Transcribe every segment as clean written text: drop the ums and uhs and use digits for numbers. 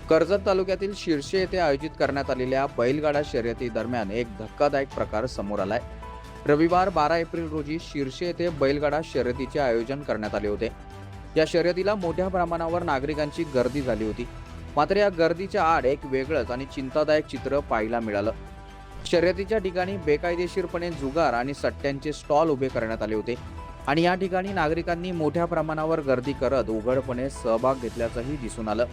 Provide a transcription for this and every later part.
कर्जत तालुक्यातील शिरशी येथे आयोजित करण्यात आलेल्या बैलगाडा शर्यती दरम्यान एक धक्कादायक प्रकार समोर आलाय। रविवार 12 एप्रिल रोजी शिरशी येथे बैलगाडा शर्यतीचे आयोजन करण्यात आले होते। या शर्यतीला मोठ्या प्रमाणावर नागरिकांची गर्दी झाली होती। मात्र या गर्दीच्या आड एक वेगळंच आणि चिंतादायक चित्र पाहायला मिळालं। शर्यतीच्या ठिकाणी बेकायदेशीरपणे जुगार आणि सट्ट्यांचे स्टॉल उभे करण्यात आले होते आणि या ठिकाणी नागरिकांनी मोठ्या प्रमाणावर गर्दी करत उघडपणे सहभाग घेतल्याचंही दिसून आलं।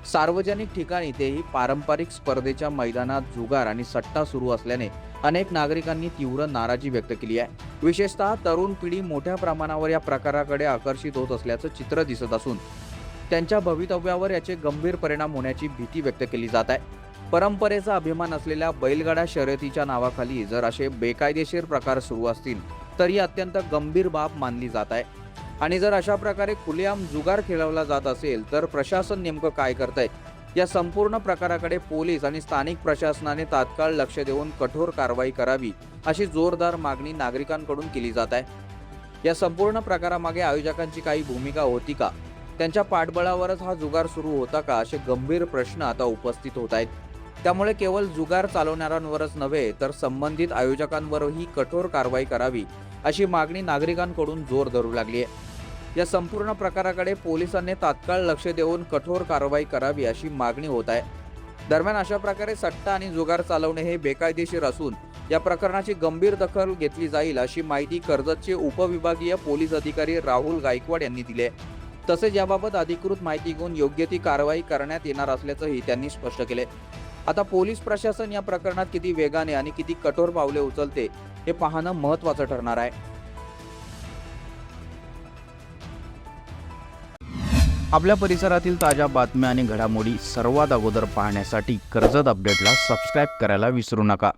सार्वजनिक ठिकाणी तेही पारंपरिक स्पर्धेच्या मैदानात जुगार आणि सट्टा सुरू असल्याने अनेक नागरिकांनी तीव्र नाराजी व्यक्त केली आहे। विशेषतः तरुण पिढी मोठ्या प्रमाणावर या प्रकाराकडे आकर्षित होत असल्याचं चित्र दिसत असून त्यांच्या भवितव्यावर याचे गंभीर परिणाम होण्याची भीती व्यक्त केली जात आहे। परंपरेचा अभिमान असलेल्या बैलगाडा शर्यतीच्या नावाखाली जर असे बेकायदेशीर प्रकार सुरू असतील तर ही अत्यंत गंभीर बाब मानली जात आहे आणि जर अशा प्रकारे खुलेआम जुगार खेळवला जात असेल तर प्रशासन नेमकं काय करतंय या संपूर्ण प्रकाराकडे पोलीस आणि स्थानिक प्रशासनाने तात्काळ लक्ष देऊन कठोर कारवाई करावी अशी जोरदार मागणी नागरिकांकडून केली जात आहे। या संपूर्ण प्रकारामागे आयोजकांची काही भूमिका होती का, त्यांच्या पाठबळावरच हा जुगार सुरू होता का, असे गंभीर प्रश्न आता उपस्थित होत आहेत। त्यामुळे केवळ जुगार चालवणाऱ्यांवरच नव्हे तर संबंधित आयोजकांवरही कठोर कारवाई करावी अशी मागणी नागरिकांकडून जोर धरू लागली आहे। या संपूर्ण प्रकाराकडे पोलिसांनी तात्काळ लक्ष देऊन कठोर कारवाई करावी अशी मागणी होत आहे। दरम्यान अशा प्रकारे सट्टा आणि जुगार चालवणे हे बेकायदेशीर असून या प्रकरणाची गंभीर दखल घेतली जाईल अशी माहिती कर्जतचे उपविभागीय पोलीस अधिकारी राहुल गायकवाड यांनी दिली आहे। तसेच याबाबत अधिकृत माहिती घेऊन योग्य ती कारवाई करण्यात येणार असल्याचंही त्यांनी स्पष्ट केले। आता पोलीस प्रशासन या प्रकरणात किती वेगाने आणि किती कठोर पावले उचलते हे पाहणं महत्त्वाचं ठरणार आहे। आपल्या परिसरातील ताज्या बातम्या आणि घडामोडी सर्वात अगोदर पाहण्यासाठी कर्जत अपडेटला सबस्क्राईब करायला विसरू नका।